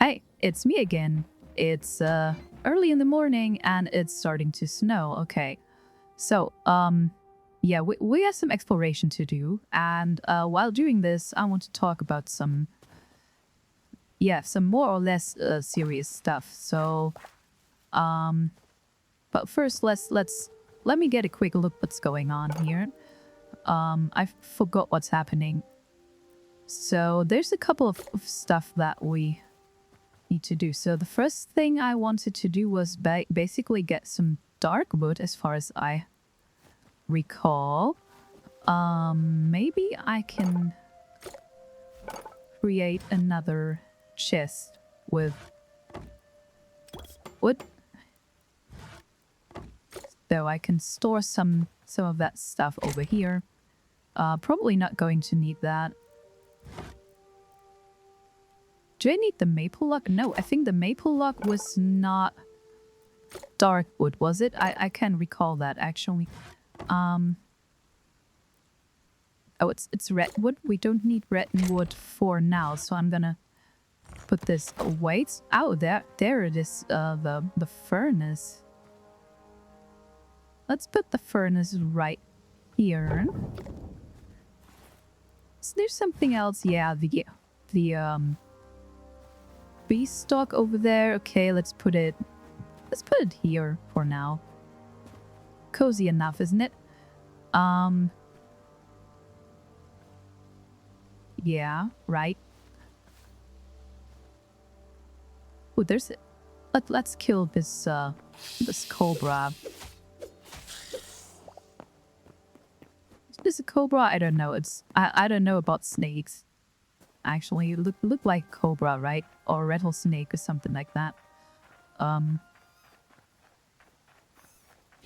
Hey, it's me again. It's early in the morning and it's starting to snow. Okay. So, yeah, we have some exploration to do, and while doing this, I want to talk about some more or less serious stuff. So, but first let me get a quick look what's going on here. I forgot what's happening. So, there's a couple of stuff that we need to do. So the first thing I wanted to do was basically get some dark wood, as far as I recall. Maybe I can create another chest with wood. So I can store some of that stuff over here. Probably not going to need that. Do I need the maple log? No, I think the maple log was not dark wood, was it? I can recall that, actually. Oh, it's redwood. We don't need redwood for now, so I'm gonna put this away. Oh, there it is. The furnace. Let's put the furnace right here. Is there something else? Yeah, the beanstalk over there. Okay, let's put it here for now. Cozy enough, isn't it? Yeah, right. Oh, there's let's kill this this cobra. Is this a cobra? I don't know. I don't know about snakes. Actually, it look like cobra, right? Or rattlesnake or something like that.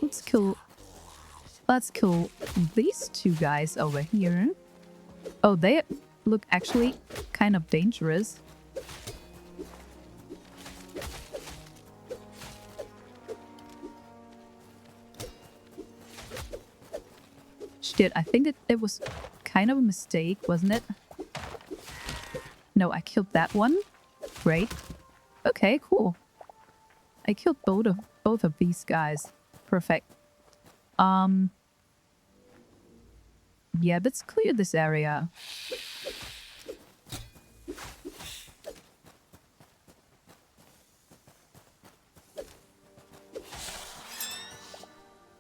Let's kill these two guys over here. Oh, they look actually kind of dangerous. Shit, I think it was kind of a mistake, wasn't it? No, I killed that one. Great. Okay, cool. I killed both of these guys. Perfect. Yeah, let's clear this area.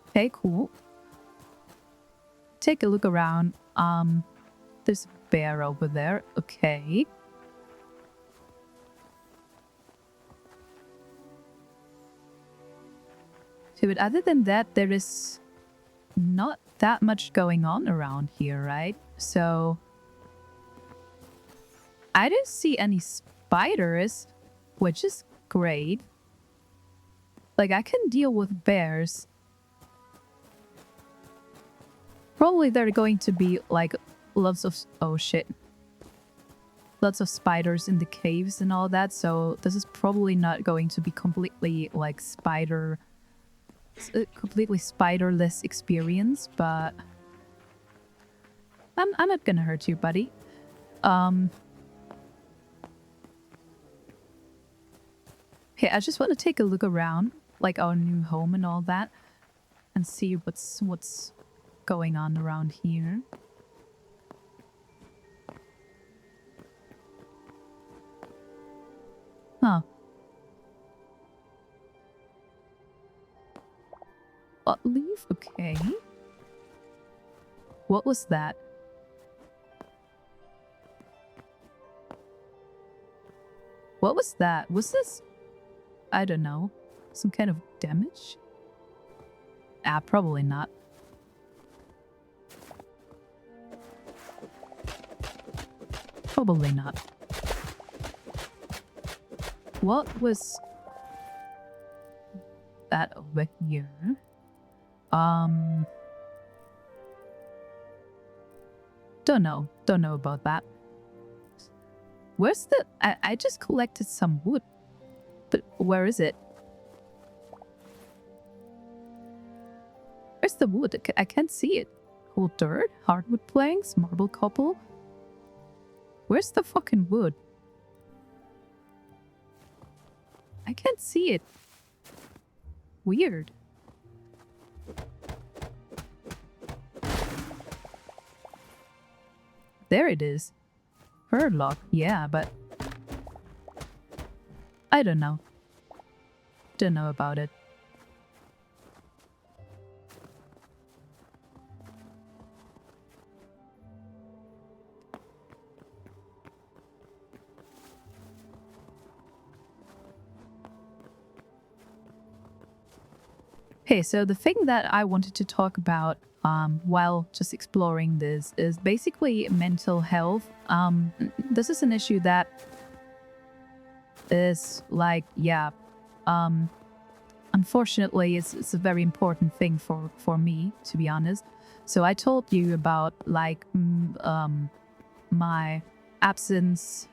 Okay, cool. Take a look around. There's a bear over there. Okay. So, but other than that, there is not that much going on around here, right? So I didn't see any spiders, which is great. Like, I can deal with bears. Probably there are going to be like lots of lots of spiders in the caves and all that, so this is probably not going to be completely like completely spiderless experience, but I'm not gonna hurt you, buddy. Hey, I just want to take a look around, like our new home and all that, and see what's going on around here. Huh. Leaf? Okay. What was that? What was that? Was this... I don't know. Some kind of damage? Ah, probably not. Probably not. What was that over here? Don't know. Don't know about that. Where's the... I just collected some wood. But where is it? Where's the wood? I can't see it. Cool dirt, hardwood planks, marble cobble. Where's the fucking wood? I can't see it. Weird. There it is. Furlock, yeah, but I don't know. Don't know about it. Okay, so the thing that I wanted to talk about while just exploring this is basically mental health. This is an issue that is like, yeah, unfortunately, it's a very important thing for me, to be honest. So I told you about like my absence.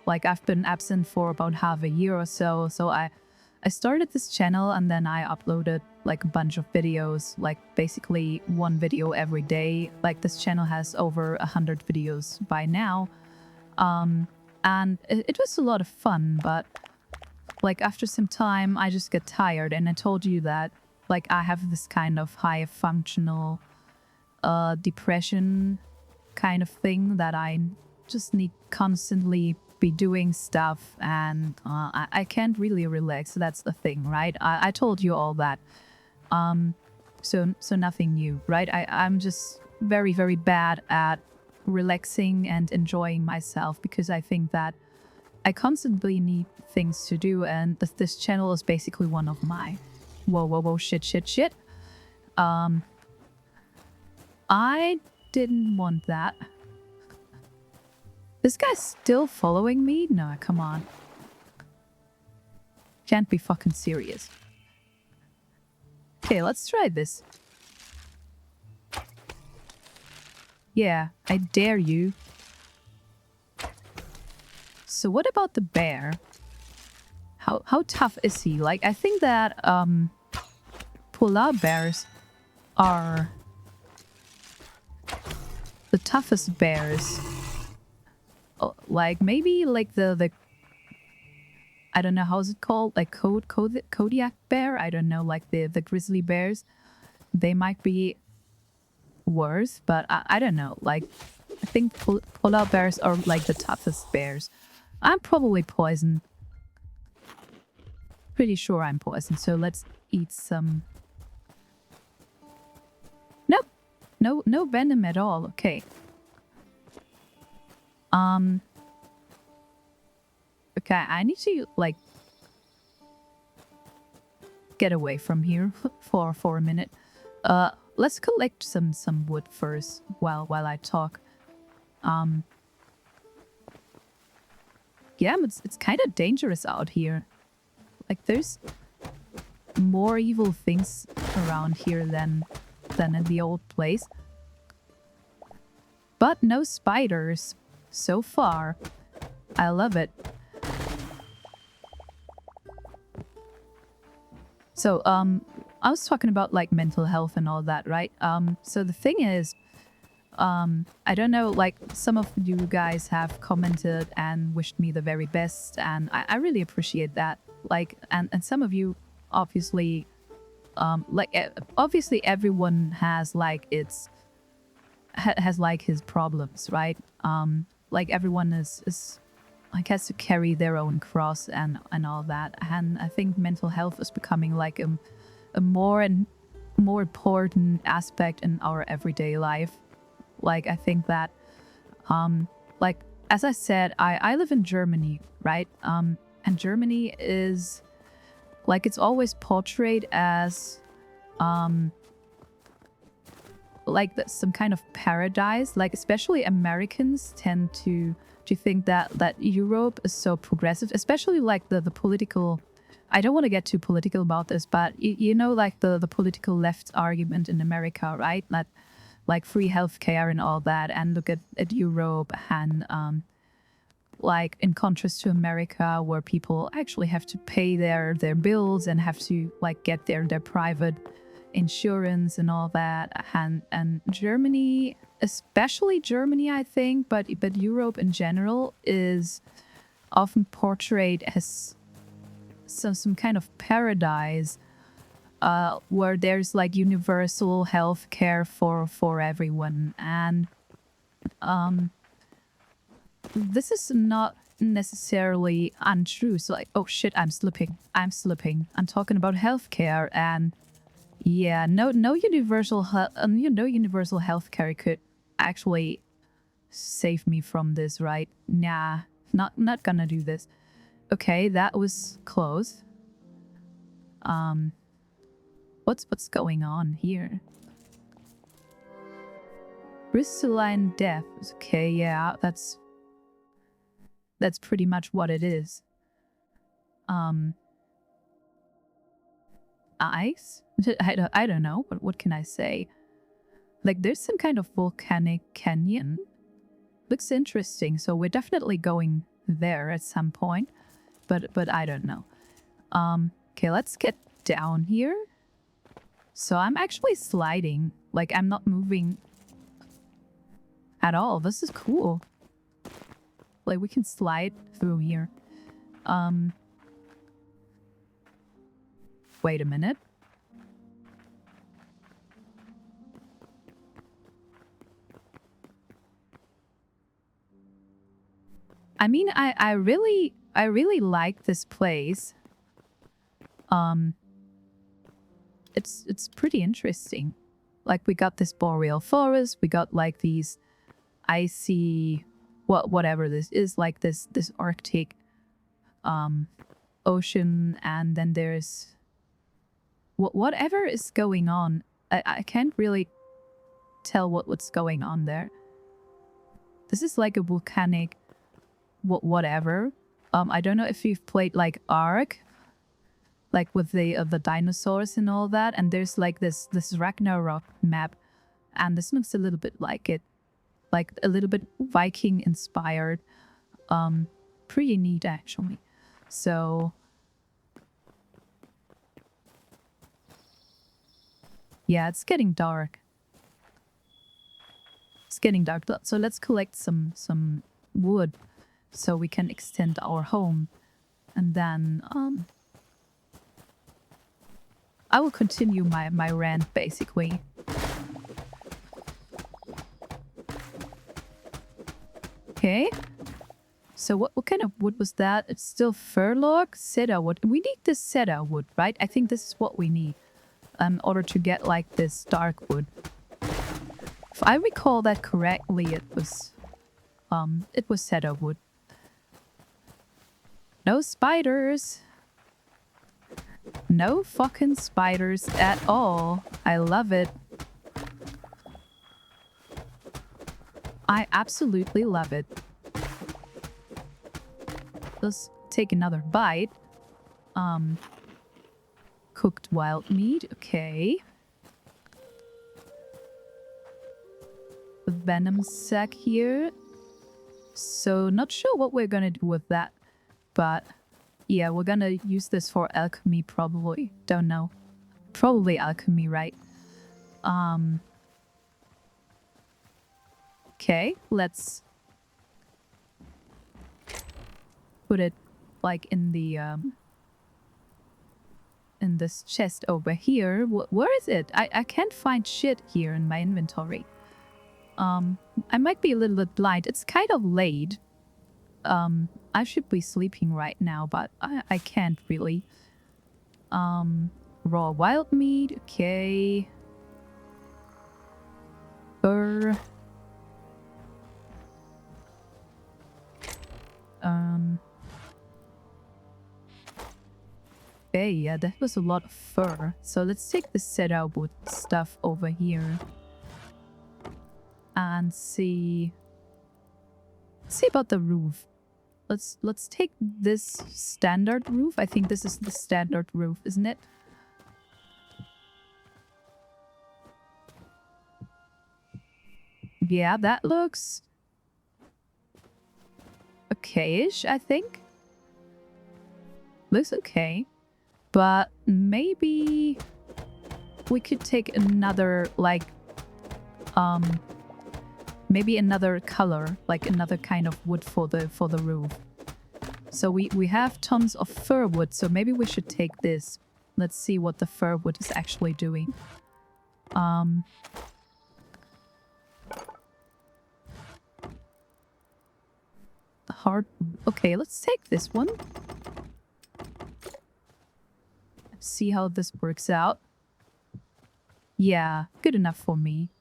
Like I've been absent for about half a year or so. So I started this channel and then I uploaded like a bunch of videos, like basically one video every day. Like this channel has over 100 videos by now. And it was a lot of fun, but like after some time I just get tired, and I told you that like I have this kind of high functional depression kind of thing that I just need constantly be doing stuff, and I can't really relax. That's the thing, right? I told you all that. So nothing new, right? I'm just very, very bad at relaxing and enjoying myself because I think that I constantly need things to do, and this channel is basically one of my whoa shit. I didn't want that. This guy's still following me? No, come on. Can't be fucking serious. Okay, let's try this. Yeah, I dare you. So what about the bear? How tough is he? Like, I think that polar bears are the toughest bears. Like maybe like the I don't know, how's it called? Like Kodiak bear? I don't know, like the grizzly bears. They might be worse, but I don't know. Like I think polar bears are like the toughest bears. I'm probably poisoned. Pretty sure I'm poisoned, so let's eat some. Nope. No venom at all. Okay. Okay, I need to like get away from here for a minute. Let's collect some wood first while I talk. Yeah, it's kind of dangerous out here. Like there's more evil things around here than in the old place. But no spiders so far. I love it. So, I was talking about like mental health and all that, right? So the thing is, I don't know, like some of you guys have commented and wished me the very best, and I really appreciate that. Like, and some of you obviously, obviously everyone has like has like his problems, right? Like everyone is like has to carry their own cross and all that, and I think mental health is becoming like a more and more important aspect in our everyday life. Like I think that like as I said, I live in Germany, right? And Germany is like it's always portrayed as like some kind of paradise. Like especially Americans tend to think that Europe is so progressive, especially like the political. I don't want to get too political about this, but you know, like the political left argument in America, right? That like free healthcare and all that, and look at Europe and like in contrast to America, where people actually have to pay their bills and have to like get their private insurance and all that, and Germany, especially Germany, I think, but Europe in general is often portrayed as some kind of paradise where there's like universal health care for everyone. And this is not necessarily untrue. So like, oh shit, I'm slipping. I'm talking about healthcare, and yeah, no universal healthcare could actually save me from this, right? Nah, not gonna do this. Okay, that was close. What's going on here? Crystalline depth. Okay, yeah, that's pretty much what it is. Ice? I don't know, but what can I say? Like, there's some kind of volcanic canyon. Looks interesting, so we're definitely going there at some point. But I don't know. Okay, let's get down here. So I'm actually sliding. Like, I'm not moving at all. This is cool. Like, we can slide through here. Wait a minute. I mean, I really like this place. It's pretty interesting. Like, we got this boreal forest, we got like these icy, whatever this is, like this Arctic ocean, and then there's whatever is going on. I can't really tell what's going on there. This is like a volcanic whatever. I don't know if you've played like Ark, like with the dinosaurs and all that, and there's like this Ragnarok map, and this looks a little bit like it, like a little bit Viking inspired. Pretty neat actually. So yeah, it's getting dark. It's getting dark. So let's collect some wood so we can extend our home, and then I will continue my rant basically. Okay. So what kind of wood was that? It's still fir log, cedar wood. We need this cedar wood, right? I think this is what we need in order to get like this dark wood. If I recall that correctly, it was cedar wood. No spiders. No fucking spiders at all. I love it. I absolutely love it. Let's take another bite. Cooked wild meat. Okay. The venom sac here. So not sure what we're gonna do with that. But yeah, we're gonna use this for alchemy probably. Don't know. Probably alchemy, right? Okay, let's put it like in the in this chest over here. Where is it? I can't find shit here in my inventory. I might be a little bit blind. It's kind of late. I should be sleeping right now, but I can't really. Raw wild meat, okay. Fur. Okay, yeah, that was a lot of fur. So let's take the cedar wood stuff over here. And see about the roof. Let's take this standard roof. I think this is the standard roof, isn't it? Yeah, that looks okay-ish, I think. Looks okay. But maybe we could take another, like, maybe another color, like another kind of wood for the roof. So we have tons of fir wood, so maybe we should take this. Let's see what the fir wood is actually doing. Hard. Okay, let's take this one. See how this works out. Yeah, good enough for me.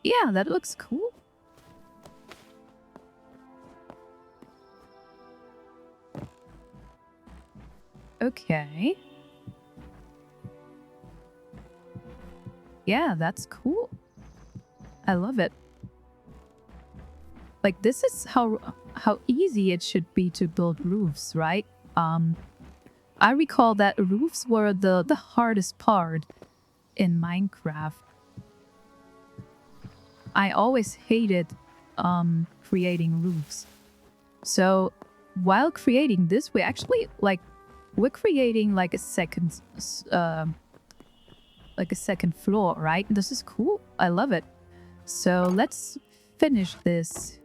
Yeah, that looks cool. Okay. Yeah, that's cool. I love it. Like, this is how easy it should be to build roofs, right? I recall that roofs were the hardest part in Minecraft. I always hated creating roofs. So while creating this, we actually we're creating like a second floor, right? This is cool. I love it. So let's finish this.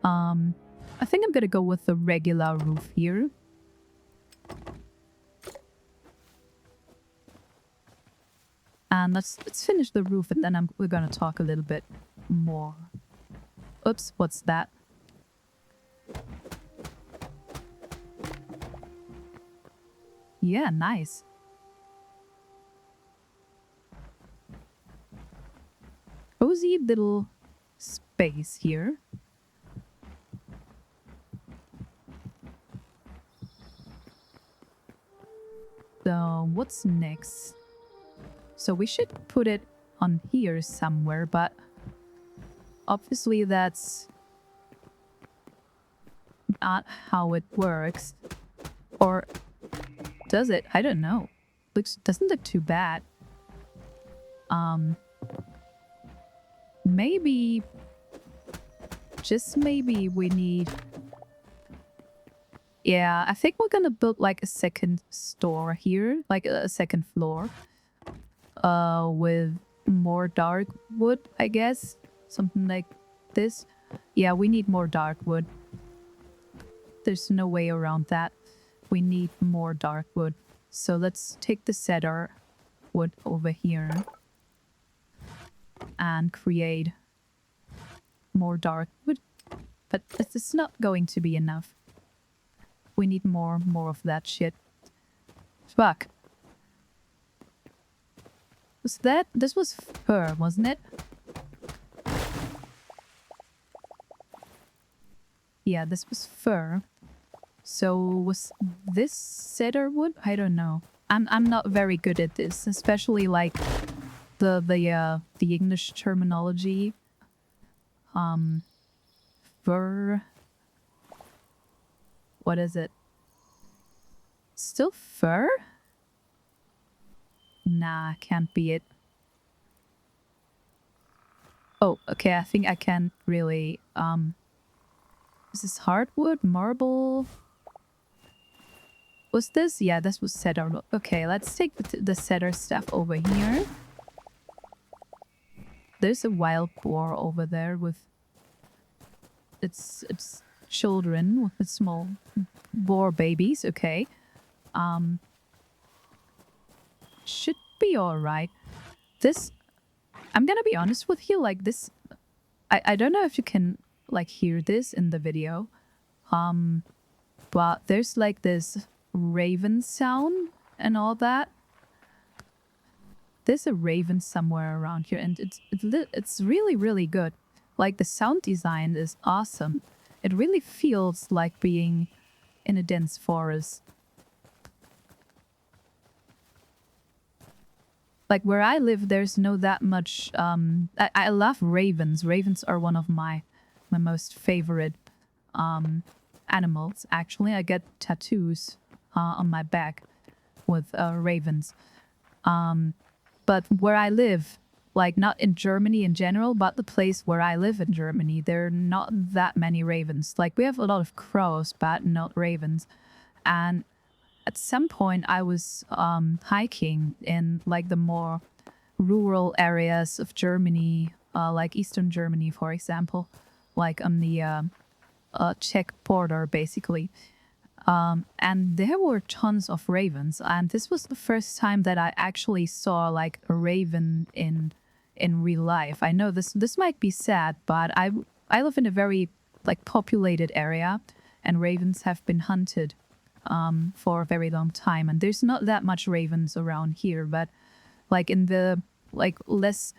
I think I'm gonna go with the regular roof here. And let's finish the roof, and then we're gonna talk a little bit more. Oops, what's that? Yeah, nice. Cozy little space here. So what's next? So we should put it on here somewhere, but obviously that's not how it works. Or does it? I don't know. Doesn't look too bad. Maybe, just maybe we need... Yeah, I think we're gonna build like a second store here, like a second floor. With more dark wood, I guess. Something like this. Yeah, we need more dark wood. There's no way around that. We need more dark wood. So let's take the cedar wood over here and create more dark wood. But it's not going to be enough. We need more of that shit. Fuck. This was fir, wasn't it? Yeah, this was fir. So was this cedar wood? I don't know. I'm not very good at this, especially like the English terminology. Fir. What is it? Still fir? Nah, can't be it. Oh, okay, I think I can really, is this hardwood? Marble? Was this? Yeah, this was cedar. Okay, let's take the cedar stuff over here. There's a wild boar over there with its children, with its small boar babies. Okay. Should be alright. This, I'm gonna be honest with you, like this, I don't know if you can like hear this in the video, but there's like this raven sound and all that. There's a raven somewhere around here, and it's really, really good. Like, the sound design is awesome. It really feels like being in a dense forest. Like, where I live, there's no that much... I love ravens. Ravens are one of my most favorite animals, actually. I get tattoos on my back with ravens. But where I live, like, not in Germany in general, but the place where I live in Germany, there are not that many ravens. Like, we have a lot of crows, but not ravens. And at some point, I was hiking in, like, the more rural areas of Germany, like Eastern Germany, for example, like on the Czech border, basically. And there were tons of ravens, and this was the first time that I actually saw like a raven in real life. I know this might be sad, but I live in a very like populated area, and ravens have been hunted for a very long time, and there's not that much ravens around here, but like in the like less,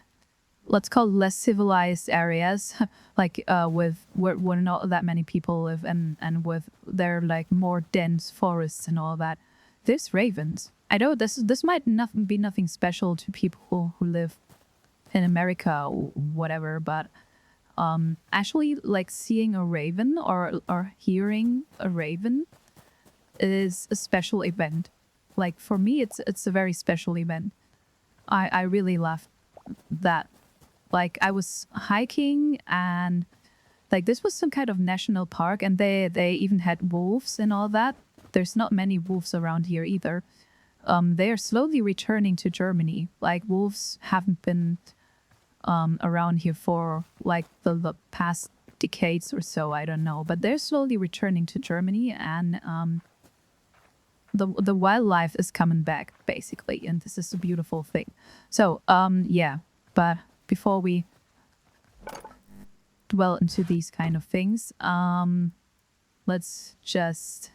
let's call it less civilized areas, like with where not that many people live, and with their like more dense forests and all that, there's ravens. I know this might not be nothing special to people who live in America or whatever, but actually like seeing a raven or hearing a raven is a special event. Like for me, it's a very special event. I really love that. Like I was hiking, and like this was some kind of national park, and they even had wolves and all that. There's not many wolves around here either. They are slowly returning to Germany. Like wolves haven't been around here for like the past decades or so. I don't know, but they're slowly returning to Germany, and the wildlife is coming back basically, and this is a beautiful thing. So yeah, but before we dwell into these kind of things, let's just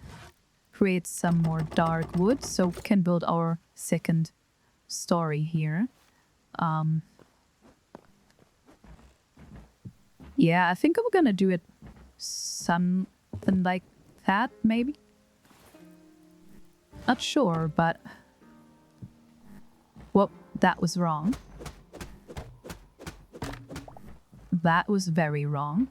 create some more dark wood so we can build our second story here. Yeah, I think I'm gonna do it something like that, maybe. Not sure, but well, that was wrong. That was very wrong.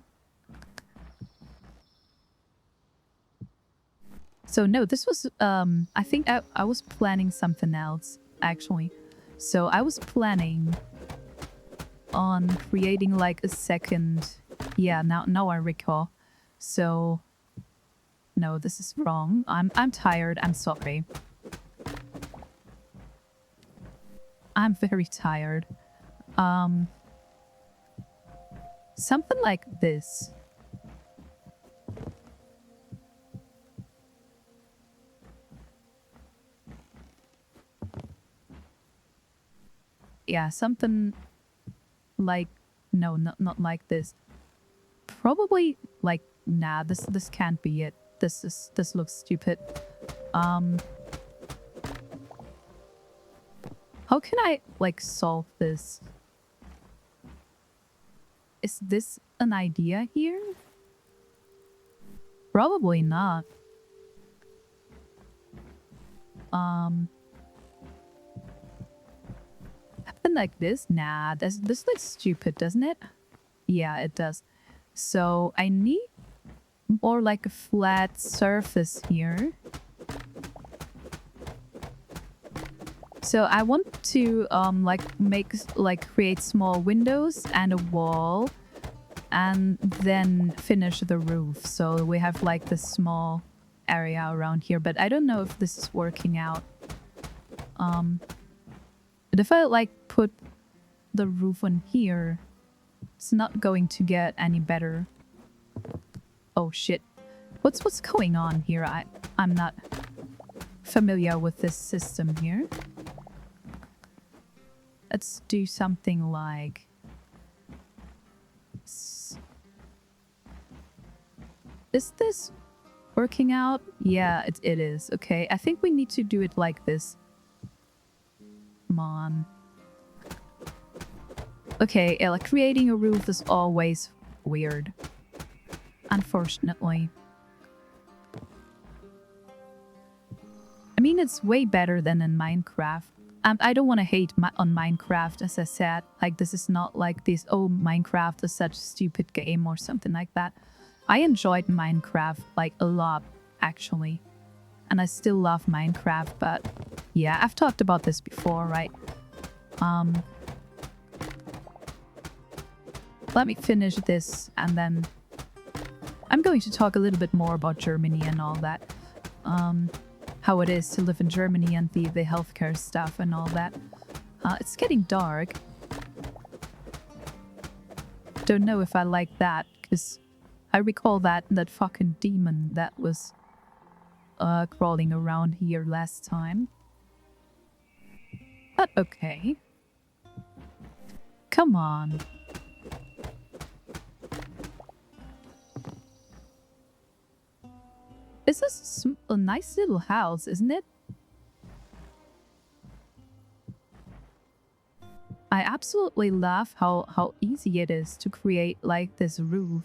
So no, this was I think I was planning something else actually. So I was planning on creating like a second, yeah, now I recall. So no, this is wrong. I'm tired. I'm sorry. I'm very tired. Something like this. Yeah, something like, no, not like this. Probably like, nah, this can't be it. This looks stupid. How can I like solve this? Is this an idea here? Probably not. Something like this? Nah, this looks stupid, doesn't it? Yeah, it does. So I need more like a flat surface here. So I want to create small windows and a wall, and then finish the roof. So we have like this small area around here, but I don't know if this is working out. But if I like put the roof on here, it's not going to get any better. Oh shit. What's going on here? I'm not familiar with this system here. Let's do something like... Is this working out? Yeah, it is. Okay, I think we need to do it like this. Come on. Okay, yeah, like creating a roof is always weird. Unfortunately. I mean, it's way better than in Minecraft. I don't want to hate on Minecraft, as I said. Like, this is not like this, oh, Minecraft is such a stupid game or something like that. I enjoyed Minecraft, like, a lot, actually. And I still love Minecraft, but yeah, I've talked about this before, right? Let me finish this, and then I'm going to talk a little bit more about Germany and all that. How it is to live in Germany and the healthcare stuff and all that. It's getting dark. Don't know if I like that, because I recall that fucking demon that was crawling around here last time. But okay. Come on. This is a nice little house, isn't it? I absolutely love how easy it is to create like this roof.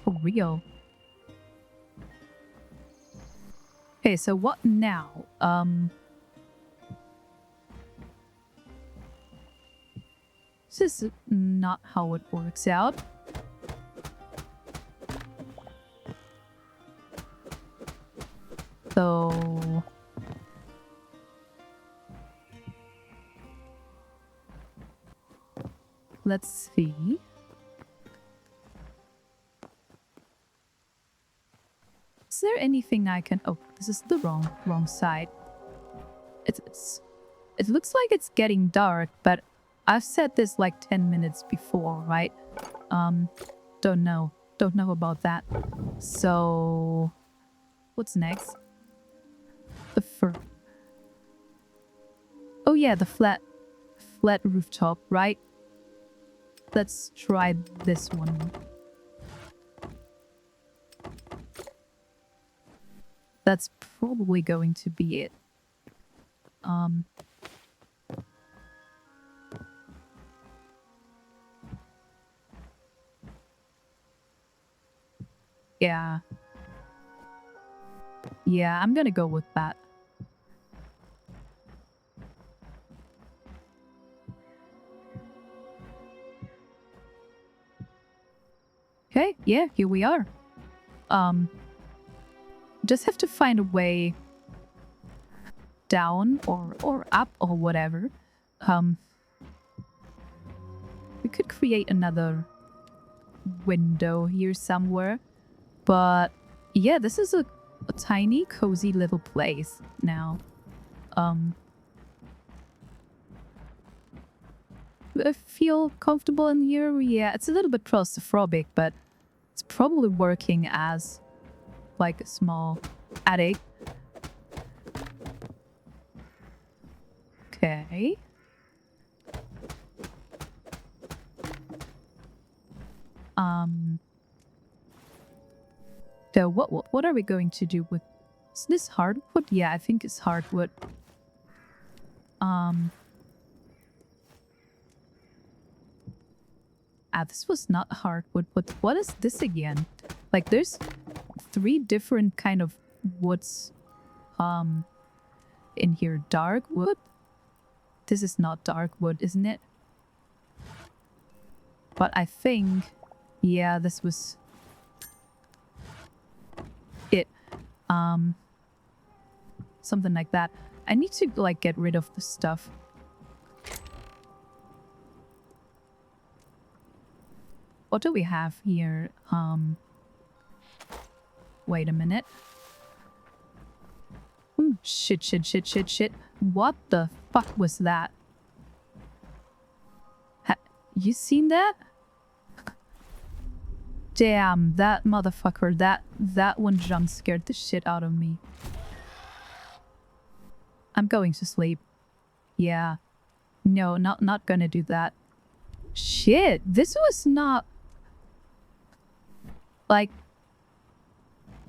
For real. Okay, so what now? This is not how it works out. So... let's see. Is there anything I can... oh, this is the wrong side. It looks like it's getting dark, but I've said this like 10 minutes before, right? Don't know. Don't know about that. So... what's next? The fur. Oh yeah, the flat rooftop, right? Let's try this one. That's probably going to be it. Yeah. Yeah, I'm gonna go with that. Okay, yeah, here we are. Just have to find a way down or up or whatever. We could create another window here somewhere. But yeah, this is a tiny, cozy little place now. I feel comfortable in here. Yeah, it's a little bit claustrophobic, but it's probably working as like a small attic. Okay. So what are we going to do with... is this hardwood? Yeah, I think it's hardwood. This was not hardwood, but what is this again? Like, there's 3 different kind of woods in here. Dark wood? This is not dark wood, isn't it? But I think, yeah, this was it. Something like that. I need to like get rid of the stuff. What do we have here? Wait a minute. Shit. What the fuck was that? You seen that? Damn, that motherfucker. That one jump scared the shit out of me. I'm going to sleep. Yeah. No, not gonna do that. Shit, this was not... like...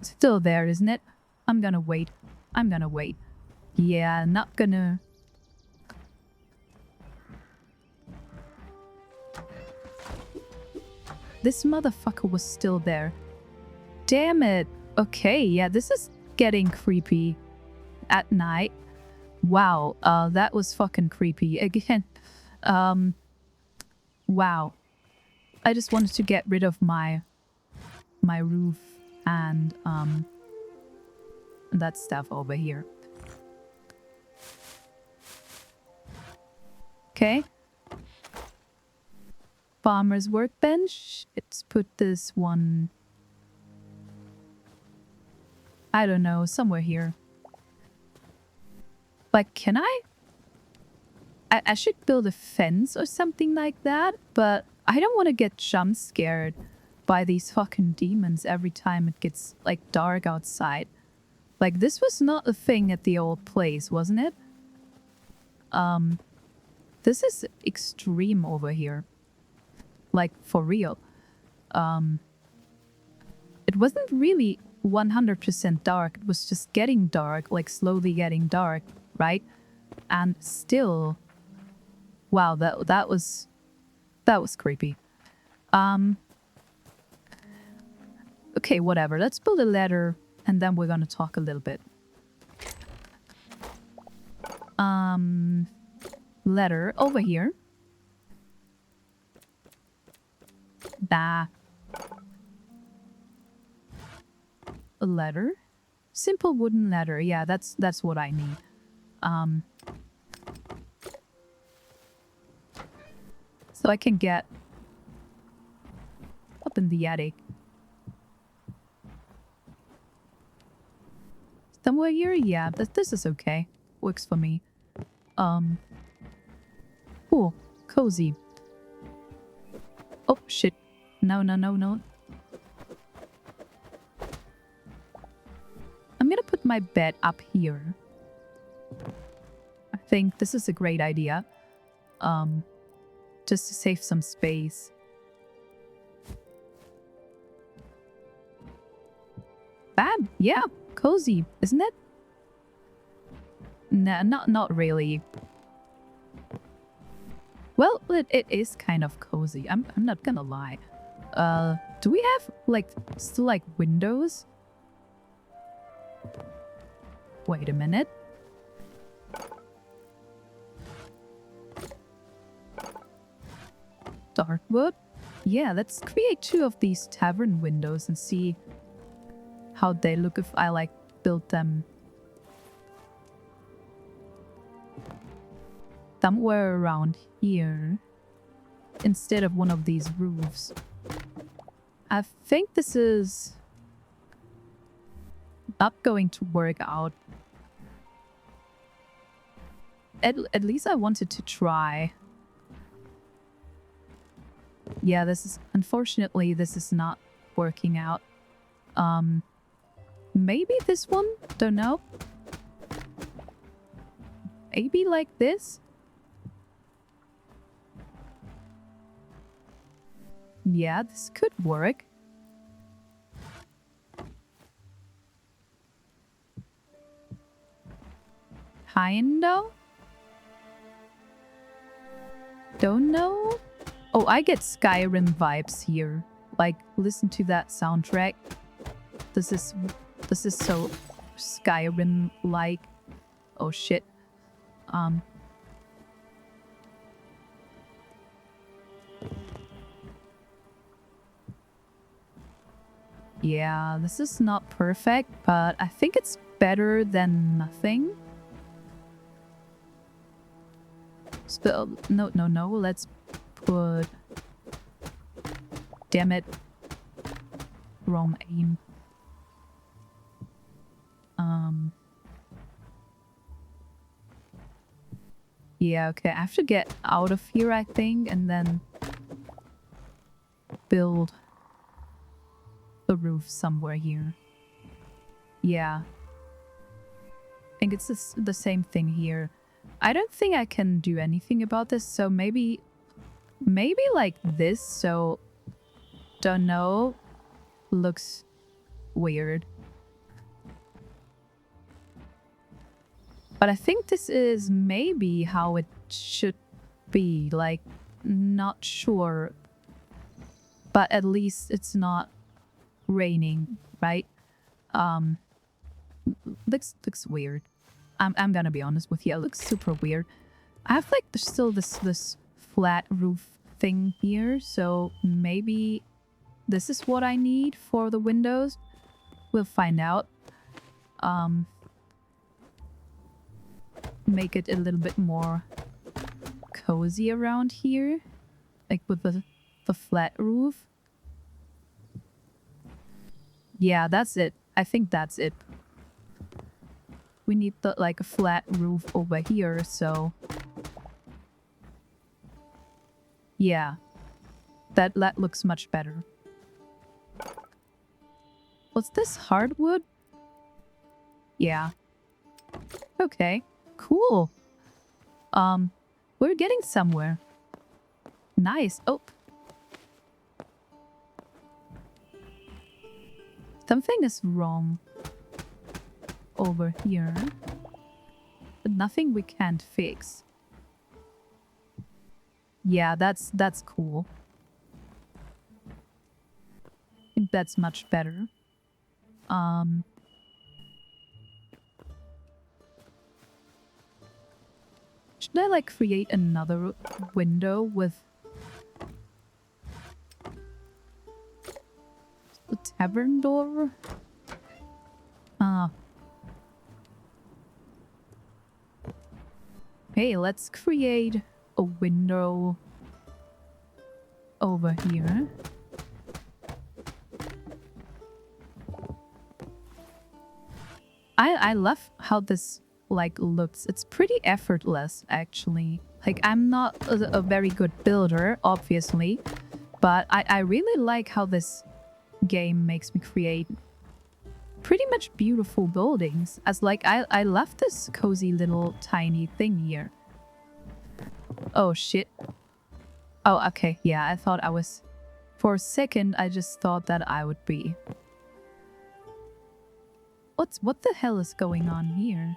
still there, isn't it? I'm gonna wait. Yeah, not gonna... this motherfucker was still there. Damn it. Okay, yeah, this is getting creepy. At night. Wow, that was fucking creepy. Again, wow. I just wanted to get rid of my roof and that stuff over here. Okay. Farmer's workbench. Let's put this one... I don't know, somewhere here. Like, can I should build a fence or something like that, but I don't want to get jump scared by these fucking demons every time it gets, like, dark outside. Like, this was not a thing at the old place, wasn't it? This is extreme over here. Like, for real. It wasn't really 100% dark. It was just getting dark, like slowly getting dark, right? And still, wow, that was creepy. Okay, whatever. Let's build a ladder, and then we're gonna talk a little bit. Ladder over here. Bah. A ladder? Simple wooden ladder. Yeah, that's what I need. So I can get up in the attic. Somewhere here? Yeah, this is okay. Works for me. Cool. Cozy. Oh, shit. No. I'm gonna put my bed up here. I think this is a great idea. Just to save some space. Bad? Yeah, cozy, isn't it? Nah, not really. Well, it is kind of cozy. I'm not gonna lie. Do we have like still like windows? Wait a minute. Darkwood? Yeah, let's create 2 of these tavern windows and see how they look if I like build them somewhere around here instead of one of these roofs. I think this is not going to work out. At least I wanted to try. Yeah, unfortunately this is not working out. Maybe this one? Don't know. Maybe like this? Yeah, this could work. Kinda? Don't know? Oh, I get Skyrim vibes here. Like, listen to that soundtrack. This is so Skyrim-like. Oh shit. Yeah, this is not perfect, but I think it's better than nothing. Still, no. Let's put... Damn it. Wrong aim. Yeah, okay. I have to get out of here, I think, and then build the roof somewhere here. Yeah. I think it's the same thing here. I don't think I can do anything about this, so maybe like this, so don't know, looks weird. But I think this is maybe how it should be, like, not sure. But at least it's not raining, right? Looks weird. I'm gonna be honest with you, it looks super weird. I have like still this flat roof thing here, so maybe this is what I need for the windows. We'll find out. Make it a little bit more cozy around here, like with the flat roof. Yeah, that's it. I think that's it. we need the like a flat roof over here, so yeah, that looks much better. Was this hardwood? Yeah. Okay, cool. We're getting somewhere. Nice. Oh. Something is wrong over here, but nothing we can't fix. Yeah, that's cool. I think that's much better. Should I like create another window with the tavern door? Hey, let's create a window over here. I love how this like looks. It's pretty effortless actually. Like I'm not a very good builder, obviously, but I really like how this game makes me create pretty much beautiful buildings. As like I love this cozy little tiny thing here. Oh shit. Oh, okay. Yeah, I thought I was... For a second, I just thought that I would be. What the hell is going on here?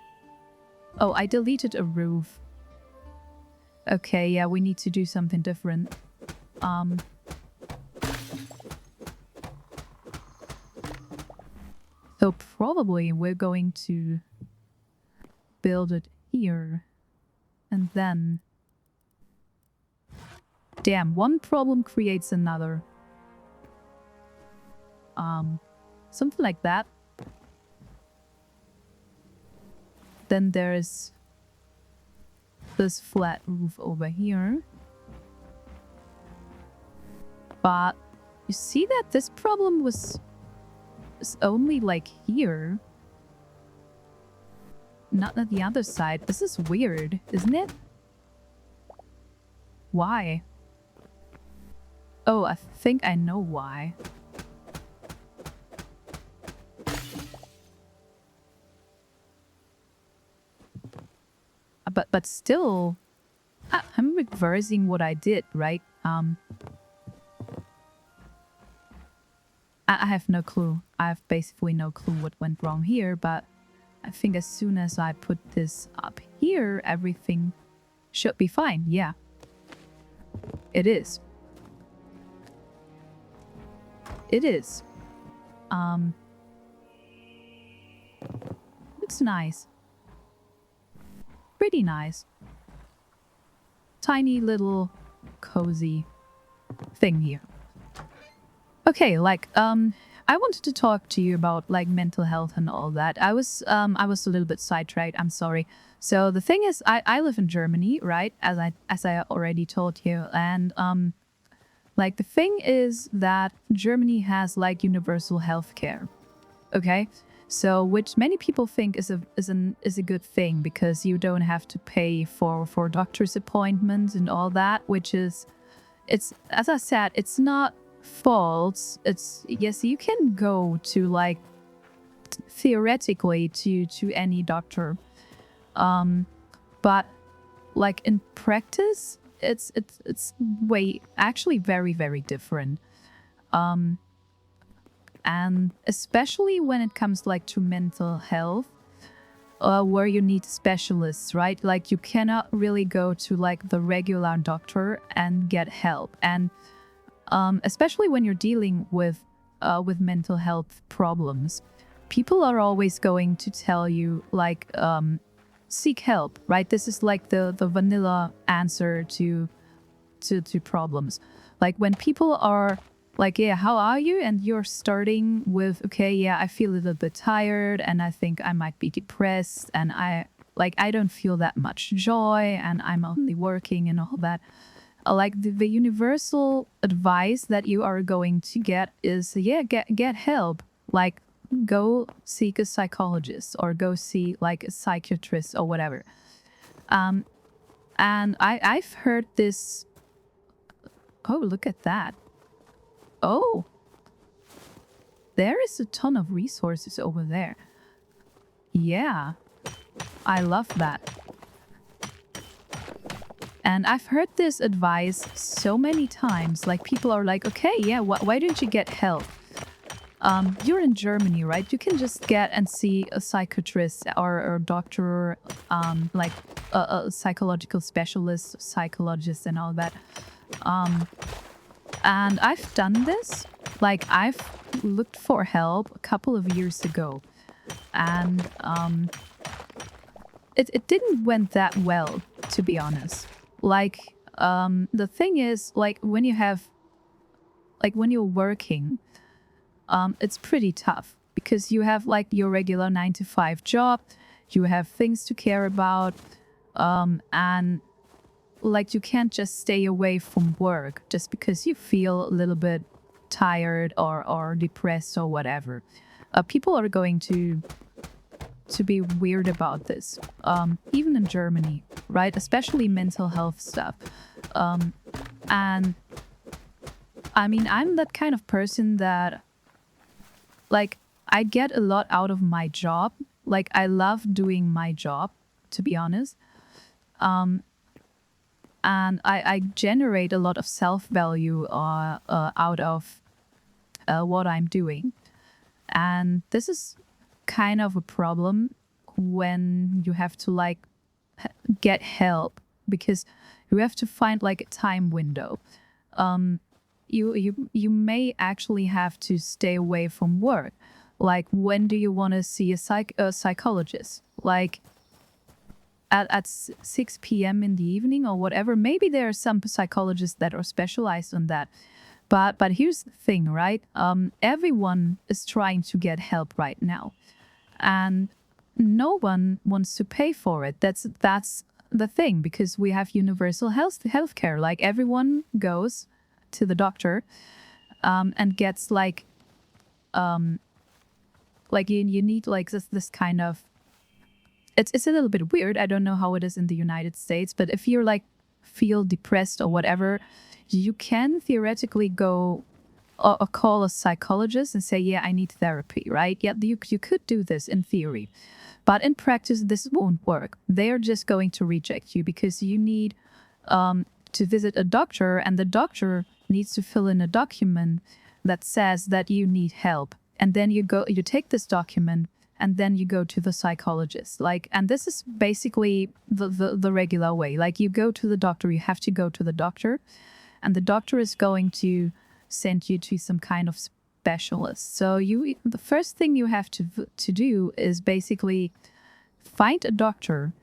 Oh, I deleted a roof. Okay, yeah, we need to do something different. So probably we're going to build it here. And then... Damn, one problem creates another. Something like that. Then there's this flat roof over here. But you see that this problem was only like here. Not at the other side. This is weird, isn't it? Why? Oh, I think I know why. But still, I'm reversing what I did, right? I have no clue. I have basically no clue what went wrong here, but I think as soon as I put this up here, everything should be fine. Yeah. It is. It is. It's nice. Pretty nice. Tiny little cozy thing here. Okay, like, I wanted to talk to you about like mental health and all that. I was a little bit sidetracked. I'm sorry. So the thing is, I live in Germany, right? As I already told you, and like the thing is that Germany has like universal healthcare. Okay, so which many people think is a good thing because you don't have to pay for doctor's appointments and all that, which is, it's, as I said, it's not false. It's, yes, you can go to like theoretically to any doctor, but like in practice it's way actually very, very different, and especially when it comes like to mental health, where you need specialists, right? Like you cannot really go to like the regular doctor and get help, and especially when you're dealing with mental health problems, people are always going to tell you like seek help, right? This is like the vanilla answer to problems. Like when people are like, yeah, how are you? And you're starting with, okay, yeah, I feel a little bit tired and I think I might be depressed and I don't feel that much joy and I'm only working and all that. Like the universal advice that you are going to get is, yeah, get help. Like go seek a psychologist or go see like a psychiatrist or whatever. And I've heard this. Oh, look at that. Oh, there is a ton of resources over there. Yeah, I love that. And I've heard this advice so many times. Like people are like, okay, yeah, why don't you get help? You're in Germany, right? You can just get and see a psychiatrist or a doctor, like a psychological specialist, psychologist, and all that. And I've done this. Like I've looked for help a couple of years ago, and it didn't went that well, to be honest. Like the thing is, like when you're working, it's pretty tough because you have like your regular 9 to 5 job, you have things to care about, and like you can't just stay away from work just because you feel a little bit tired or depressed or whatever. People are going to be weird about this, even in Germany, right? Especially mental health stuff. And I mean, I'm that kind of person that, like, I get a lot out of my job. Like, I love doing my job, to be honest. And I generate a lot of self-value out of what I'm doing. And this is kind of a problem when you have to like get help, because you have to find like a time window. You may actually have to stay away from work. Like, when do you want to see a psychologist? Like at 6 p.m. in the evening or whatever. Maybe there are some psychologists that are specialized on that. But here's the thing, right? Everyone is trying to get help right now, and no one wants to pay for it. That's the thing, because we have universal healthcare. Like everyone goes to the doctor, and gets like you need like this kind of. It's a little bit weird. I don't know how it is in the United States, but if you're like feel depressed or whatever, you can theoretically go or call a psychologist and say, yeah, I need therapy, right? Yeah, you could do this in theory. But in practice, this won't work. They are just going to reject you because you need to visit a doctor, and the doctor needs to fill in a document that says that you need help. And then you take this document, and then you go to the psychologist. Like, and this is basically the regular way. Like, you go to the doctor, you have to go to the doctor, and the doctor is going to send you to some kind of specialist. So the first thing you have to do is basically find a doctor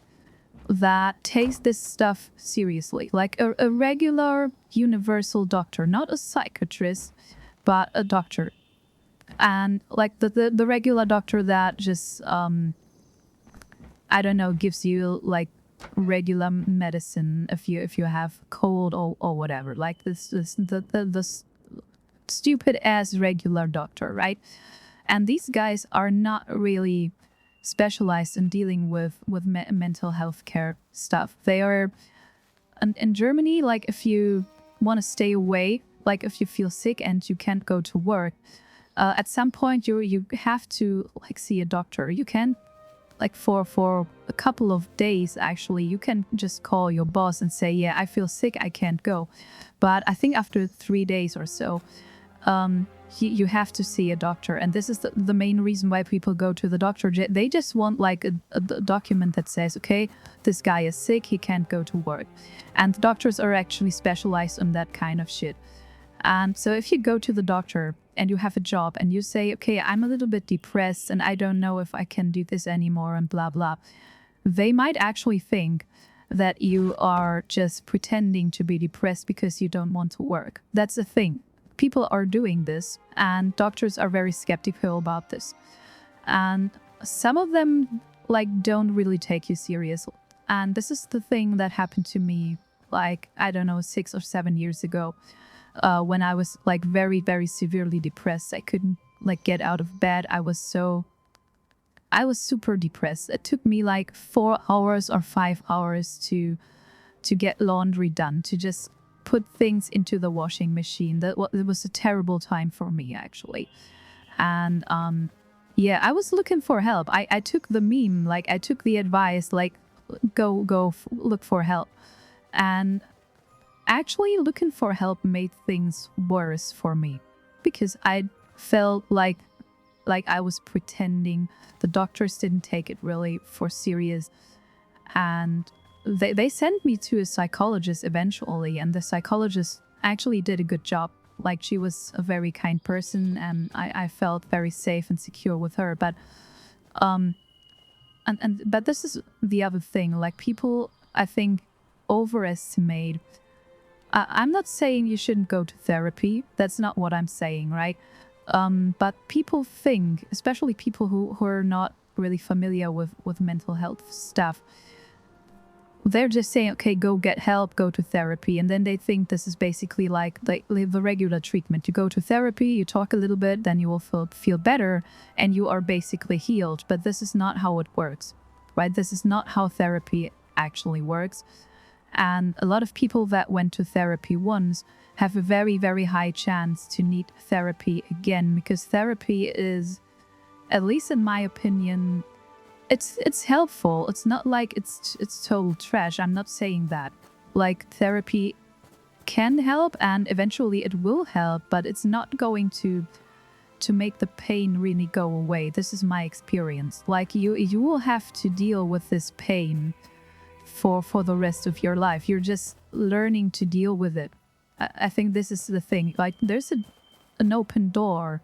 that takes this stuff seriously, like a regular universal doctor, not a psychiatrist, but a doctor. And like the regular doctor that just I don't know, gives you like regular medicine if you have cold or whatever, like the stupid ass regular doctor, right? And these guys are not really specialized in dealing with mental health care stuff. They are in Germany, like if you want to stay away, like if you feel sick and you can't go to work, at some point you have to like see a doctor. You can like for a couple of days, actually, you can just call your boss and say, yeah, I feel sick, I can't go. But I think after 3 days or so, you have to see a doctor. And this is the main reason why people go to the doctor. They just want like a document that says, okay, this guy is sick, he can't go to work. And doctors are actually specialized on that kind of shit. And so if you go to the doctor and you have a job and you say, okay, I'm a little bit depressed and I don't know if I can do this anymore and blah, blah, they might actually think that you are just pretending to be depressed because you don't want to work. That's the thing. People are doing this, and doctors are very skeptical about this. And some of them like don't really take you serious. And this is the thing that happened to me, like, I don't know, 6 or 7 years ago. When I was like very, very severely depressed. I couldn't like get out of bed. I was super depressed. It took me like 4 hours or 5 hours to get laundry done, to just put things into the washing machine. It was a terrible time for me, actually. And yeah, I was looking for help. I took the meme, like I took the advice, like look for help. And actually looking for help made things worse for me, because I felt like I was pretending. The doctors didn't take it really for serious, and they sent me to a psychologist eventually, and the psychologist actually did a good job. Like, she was a very kind person, and I felt very safe and secure with her. But but this is the other thing. Like, people, I think, overestimate. I'm not saying you shouldn't go to therapy. That's not what I'm saying, right? But people think, especially people who are not really familiar with mental health stuff, they're just saying, okay, go get help, go to therapy. And then they think this is basically like the regular treatment. You go to therapy, you talk a little bit, then you will feel better, and you are basically healed. But this is not how it works, right? This is not how therapy actually works. And a lot of people that went to therapy once have a very, very high chance to need therapy again, because therapy is, at least in my opinion, it's helpful. It's not like it's total trash. I'm not saying that. Like, therapy can help, and eventually it will help, but it's not going to make the pain really go away. This is my experience. Like, you will have to deal with this pain for the rest of your life. You're just learning to deal with it. I think this is the thing. Like, there's an open door,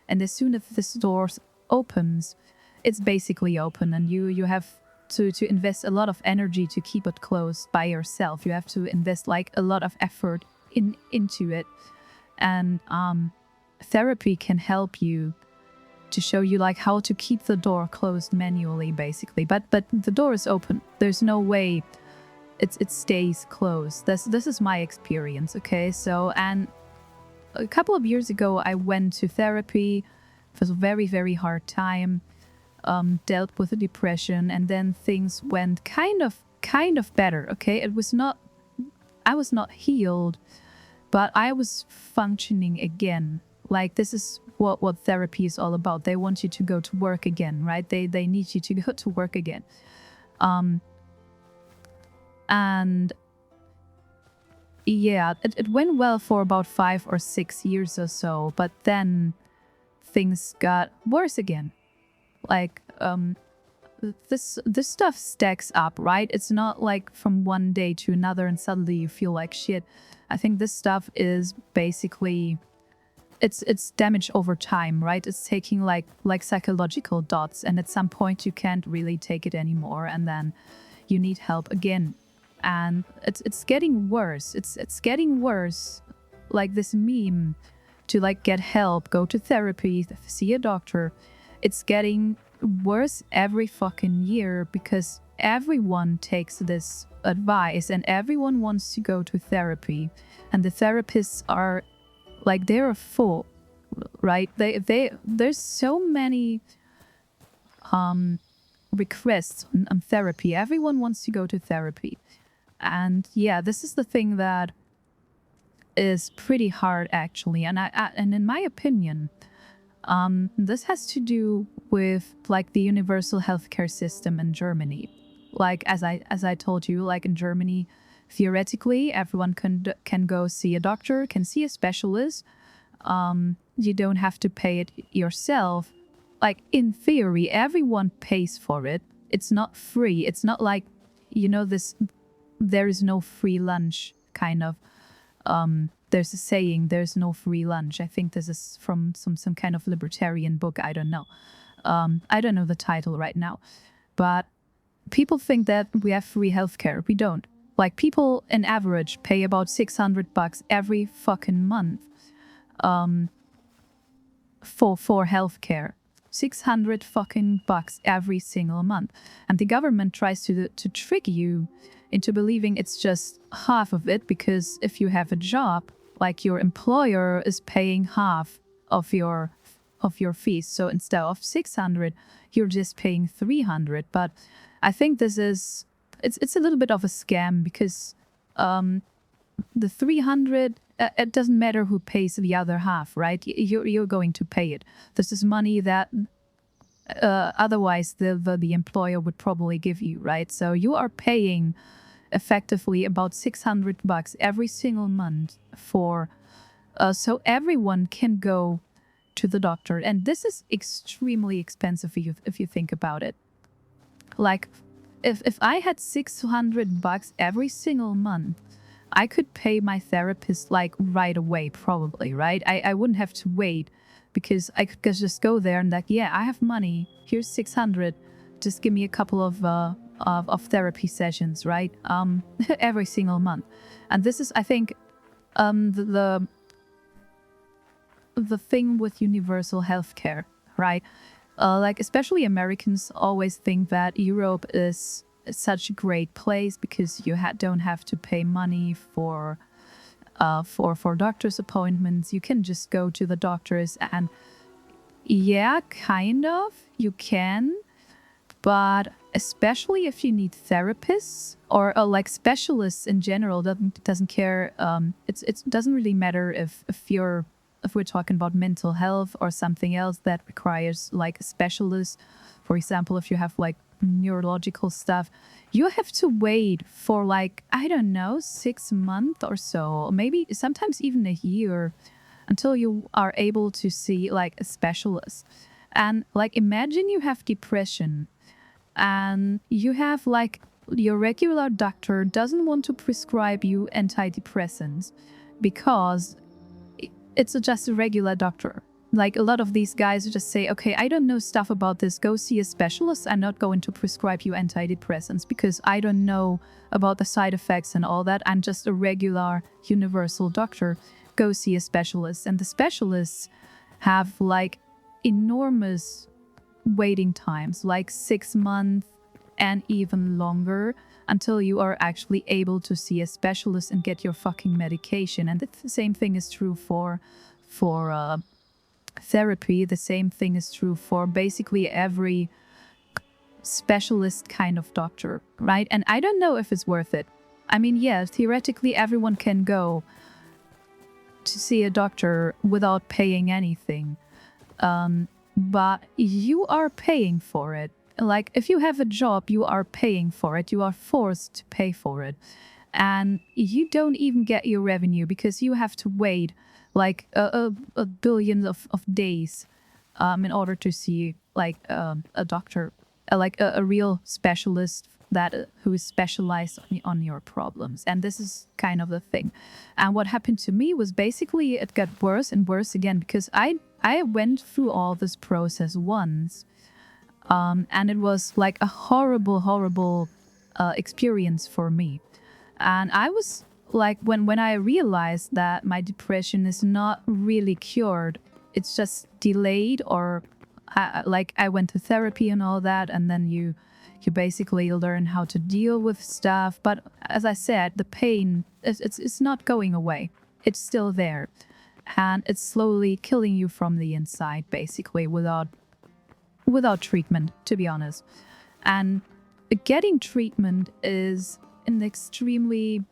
and as soon as this door opens, it's basically open, and you have to invest a lot of energy to keep it closed by yourself. You have to invest like a lot of effort into it, and therapy can help you to show you like how to keep the door closed manually, basically. But the door is open. There's no way it stays closed. This is my experience. Okay, so, and a couple of years ago I went to therapy. It was a very, very hard time. Dealt with a depression, and then things went kind of better. Okay, I was not healed, but I was functioning again. Like, this is what therapy is all about. They want you to go to work again, right? They need you to go to work again. And yeah, it went well for about 5 or 6 years or so, but then things got worse again. Like, this stuff stacks up, right? It's not like from one day to another and suddenly you feel like shit. I think this stuff is basically, it's damage over time, right? It's taking like psychological dots, and at some point you can't really take it anymore, and then you need help again. And it's getting worse. It's getting worse. Like this meme to like get help, go to therapy, see a doctor. It's getting worse every fucking year, because everyone takes this advice and everyone wants to go to therapy, and the therapists are like, they're full, right? There's so many requests on therapy. Everyone wants to go to therapy, and yeah, this is the thing that is pretty hard, actually. And and in my opinion, this has to do with like the universal healthcare system in Germany. Like, as I told you, like in Germany, theoretically, everyone can go see a doctor, can see a specialist. You don't have to pay it yourself. Like, in theory, everyone pays for it. It's not free. It's not like, this, there is no free lunch kind of. There's a saying, there's no free lunch. I think this is from some kind of libertarian book. I don't know. I don't know the title right now. But people think that we have free healthcare. We don't. Like, people in average pay about $600 every fucking month for healthcare. 600 fucking bucks every single month. And the government tries to trick you into believing it's just half of it, because if you have a job, like, your employer is paying half of your of your fees. So instead of 600, you're just paying 300. But I think this is it's a little bit of a scam because the 300, it doesn't matter who pays the other half, right? You're going to pay it. This is money that otherwise the employer would probably give you, right? So you are paying effectively about $600 every single month for so everyone can go to the doctor, and this is extremely expensive if you think about it. Like if I had $600 every single month, I could pay my therapist like right away, probably, right? I wouldn't have to wait because I could just go there and like, yeah, I have money. Here's 600. Just give me a couple of therapy sessions, right? Every single month. And this is, I think, the thing with universal healthcare, right? Like especially Americans always think that Europe is such a great place because you don't have to pay money for doctor's appointments. You can just go to the doctors, and yeah, kind of you can, but especially if you need therapists or like specialists in general, doesn't care. It doesn't really matter if we're talking about mental health or something else that requires like a specialist. For example, if you have like neurological stuff, you have to wait for like, I don't know, 6 months or so, maybe sometimes even a year until you are able to see like a specialist. And like imagine you have depression and you have like your regular doctor doesn't want to prescribe you antidepressants because it's just a regular doctor. Like a lot of these guys just say, okay, I don't know stuff about this. Go see a specialist. I'm not going to prescribe you antidepressants because I don't know about the side effects and all that. I'm just a regular universal doctor. Go see a specialist. And the specialists have like enormous waiting times, like 6 months and even longer, until you are actually able to see a specialist and get your fucking medication. And the same thing is true for therapy. The same thing is true for basically every specialist kind of doctor, right? And I don't know if it's worth it. I mean, yeah, theoretically everyone can go to see a doctor without paying anything. But you are paying for it. Like if you have a job, you are paying for it. You are forced to pay for it. And you don't even get your revenue because you have to wait like a billion of days in order to see like a doctor, like a real specialist who is specialized on your problems. And this is kind of the thing. And what happened to me was basically it got worse and worse again because I went through all this process once. And it was like a horrible experience for me. And I was like, when I realized that my depression is not really cured, it's just delayed, or I went to therapy and all that, and then you basically learn how to deal with stuff. But as I said, the pain, it's not going away. It's still there. And it's slowly killing you from the inside, basically, without treatment, to be honest. And getting treatment is an extremely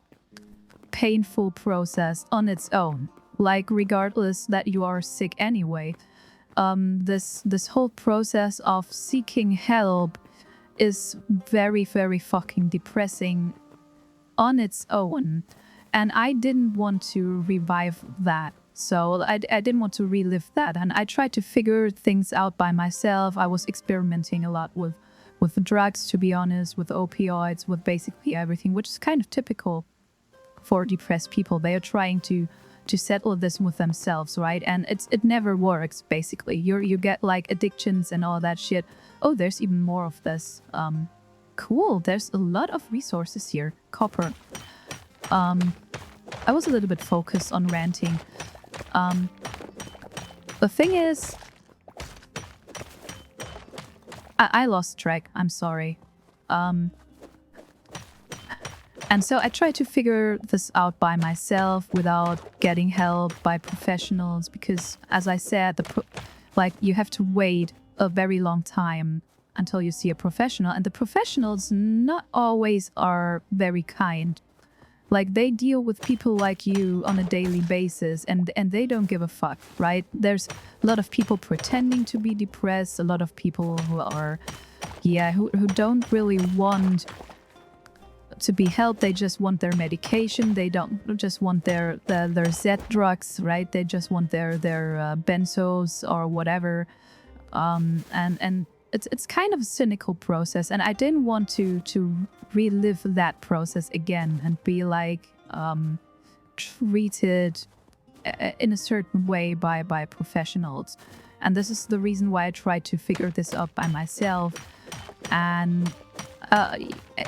painful process on its own. Like, regardless that you are sick anyway, this whole process of seeking help is very, very fucking depressing on its own. And I didn't want to revive that. So I didn't want to relive that. And I tried to figure things out by myself. I was experimenting a lot with the drugs, to be honest, with opioids, with basically everything, which is kind of typical for depressed people. They are trying to settle this with themselves, right? And it never works, basically. You get like addictions and all that shit. Oh, there's even more of this. Cool, there's a lot of resources here. Copper. I was a little bit focused on ranting. The thing is, I lost track. I'm sorry. And so I tried to figure this out by myself without getting help by professionals because, as I said, Like, you have to wait a very long time until you see a professional, and the professionals not always are very kind. Like, they deal with people like you on a daily basis, and they don't give a fuck, right? There's a lot of people pretending to be depressed, a lot of people who are, who don't really want to be helped. They just want their medication. They don't just want their Z drugs, right? They just want their benzos or whatever. And it's kind of a cynical process, and I didn't want to relive that process again and be like treated in a certain way by professionals. And this is the reason why I tried to figure this out by myself. And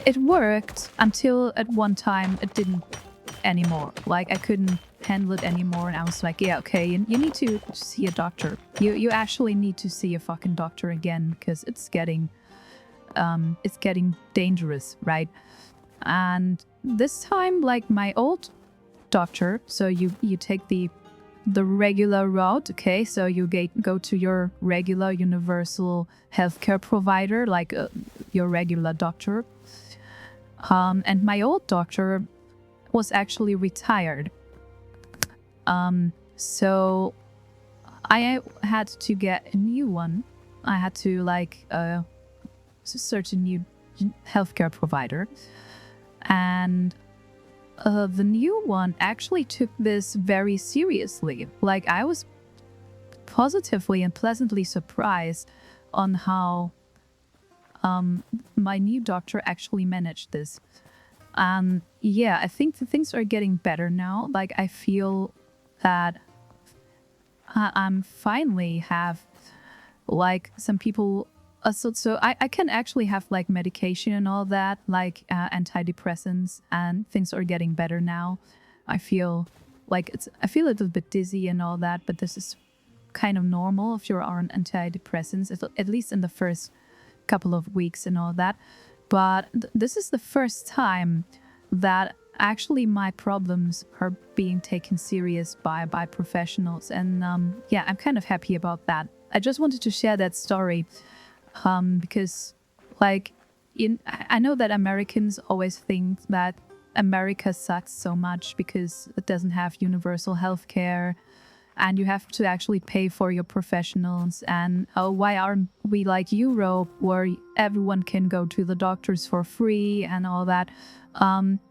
it worked until at one time it didn't anymore. Like, I couldn't handle it anymore, and I was like, yeah, okay, you need to see a doctor. You actually need to see a fucking doctor again, because it's getting dangerous, right? And this time, like, my old doctor, so you take the regular route, okay? So you go to your regular universal healthcare provider, like your regular doctor. And my old doctor was actually retired. So I had to get a new one. I had to search a new healthcare provider. And the new one actually took this very seriously. Like, I was positively and pleasantly surprised on how my new doctor actually managed this. Yeah, I think the things are getting better now. Like, I feel that I'm finally have like some people. So I can actually have like medication and all that, like antidepressants, and things are getting better now. I feel a little bit dizzy and all that, but this is kind of normal if you're on antidepressants, at least in the first couple of weeks and all that. But this is the first time that actually my problems are being taken serious by professionals, and yeah, I'm kind of happy about that. I just wanted to share that story. Because, like, I know that Americans always think that America sucks so much because it doesn't have universal health care, and you have to actually pay for your professionals. And why aren't we like Europe, where everyone can go to the doctors for free and all that?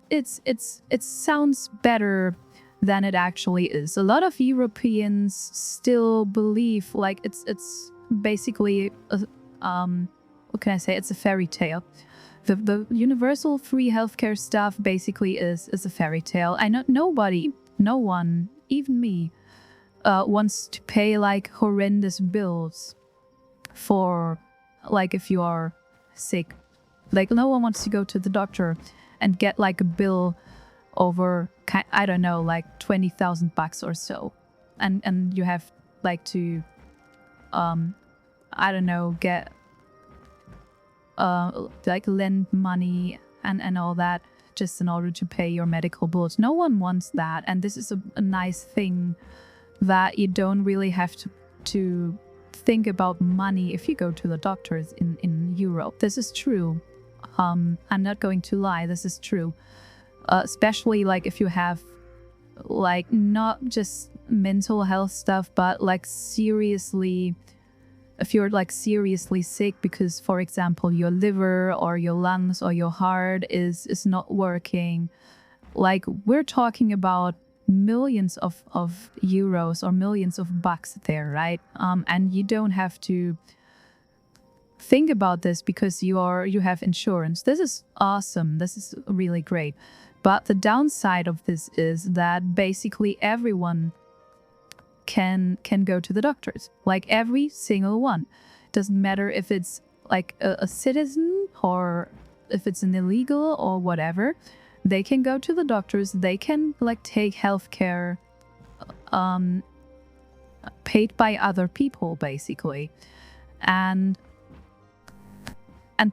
It sounds better than it actually is. A lot of Europeans still believe like it's basically what can I say? It's a fairy tale. The universal free healthcare stuff basically is a fairy tale. I know no one, even me, wants to pay like horrendous bills for, like, if you are sick. Like, no one wants to go to the doctor and get like a bill over, I don't know, like $20,000 or so, and you have like to I don't know, get like lend money and all that just in order to pay your medical bills. No one wants that, and this is a nice thing that you don't really have to think about money if you go to the doctors in Europe. This is true. I'm not going to lie, this is true. Especially like if you have like not just mental health stuff, but like seriously, if you're like seriously sick because, for example, your liver or your lungs or your heart is not working, like, we're talking about millions of euros or millions of bucks there, right? And you don't have to think about this because you have insurance. This is awesome. This is really great. But the downside of this is that basically everyone can go to the doctors, like every single one. Doesn't matter if it's like a citizen or if it's an illegal or whatever. They can go to the doctors. They can like take healthcare paid by other people, basically. And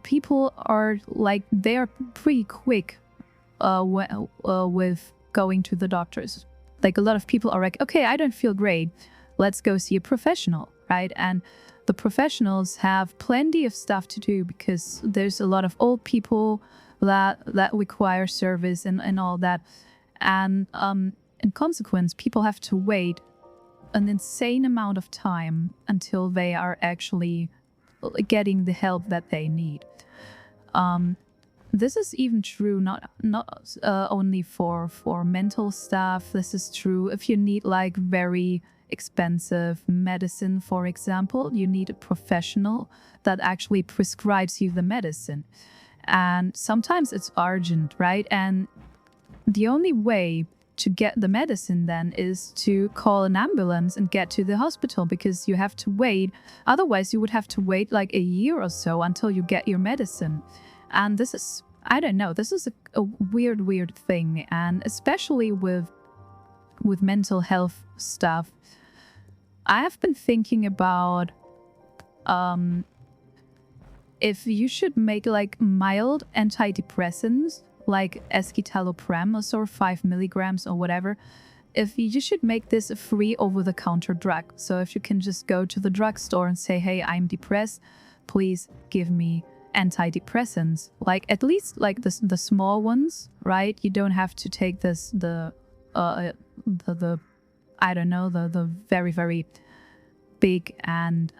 people are like, they are pretty quick with going to the doctors. Like, a lot of people are like, okay, I don't feel great, let's go see a professional, right? And the professionals have plenty of stuff to do because there's a lot of old people that require service and all that. And in consequence, people have to wait an insane amount of time until they are actually getting the help that they need. This is even true not only for mental stuff. This is true if you need like very expensive medicine, for example. You need a professional that actually prescribes you the medicine. And sometimes it's urgent, right? And the only way to get the medicine then is to call an ambulance and get to the hospital, because you have to wait. Otherwise, you would have to wait like a year or so until you get your medicine. And this is, I don't know, this is a weird thing. And especially with mental health stuff, I have been thinking about if you should make like mild antidepressants, like escitalopram or so, 5 milligrams or whatever. If you should make this a free over-the-counter drug. So if you can just go to the drugstore and say, hey, I'm depressed, please give me antidepressants, like at least like the small ones, right? You don't have to take the I don't know, the very big and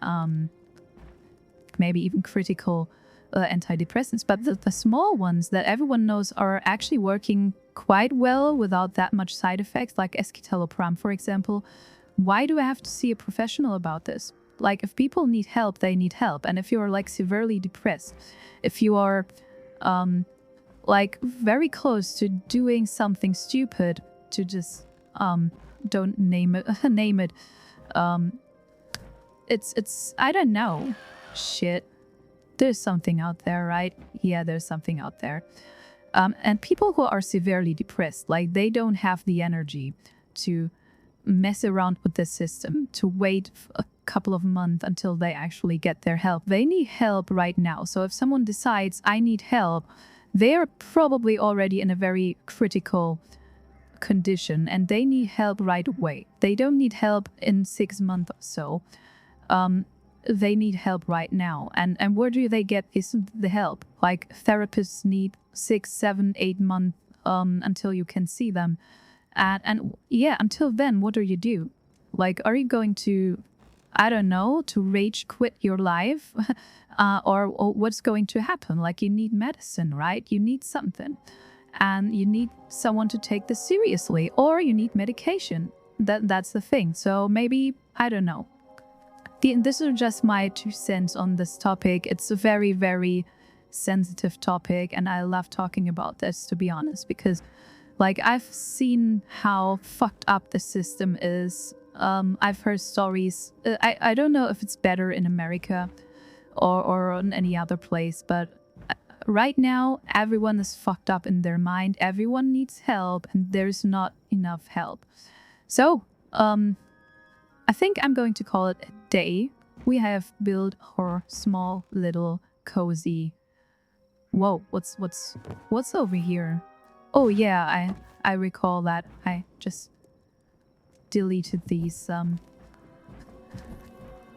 maybe even critical antidepressants, but the small ones that everyone knows are actually working quite well without that much side effects, like escitalopram, for example. Why do I have to see a professional about this? Like, if people need help, they need help. And if you are like severely depressed, if you are like very close to doing something stupid, to just don't name it name it, it's I don't know, shit, there's something out there, right? Yeah, there's something out there. And people who are severely depressed, like, they don't have the energy to mess around with the system, to wait a couple of months until they actually get their help. They need help right now. So if someone decides, I need help, they're probably already in a very critical condition and they need help right away. They don't need help in 6 months or so. They need help right now. And where do they get the help? Like, therapists need 6, 7, 8 months until you can see them. And yeah, until then, what do you do? Like, are you going to, I don't know, to rage quit your life? or what's going to happen? Like, you need medicine, right? You need something. And you need someone to take this seriously. Or you need medication. That's the thing. So maybe, I don't know. This is just my 2 cents on this topic. It's a very, very sensitive topic. And I love talking about this, to be honest, because like, I've seen how fucked up the system is. I've heard stories. I don't know if it's better in America or in any other place, but right now, everyone is fucked up in their mind. Everyone needs help, and there's not enough help. So, I think I'm going to call it a day. We have built our small, little, cozy... Whoa, what's over here? Oh yeah, I recall that. I just deleted these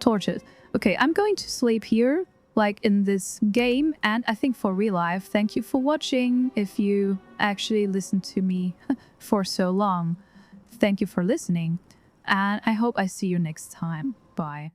torches. Okay, I'm going to sleep here, like in this game, and I think for real life. Thank you for watching. If you actually listened to me for so long, thank you for listening. And I hope I see you next time. Bye.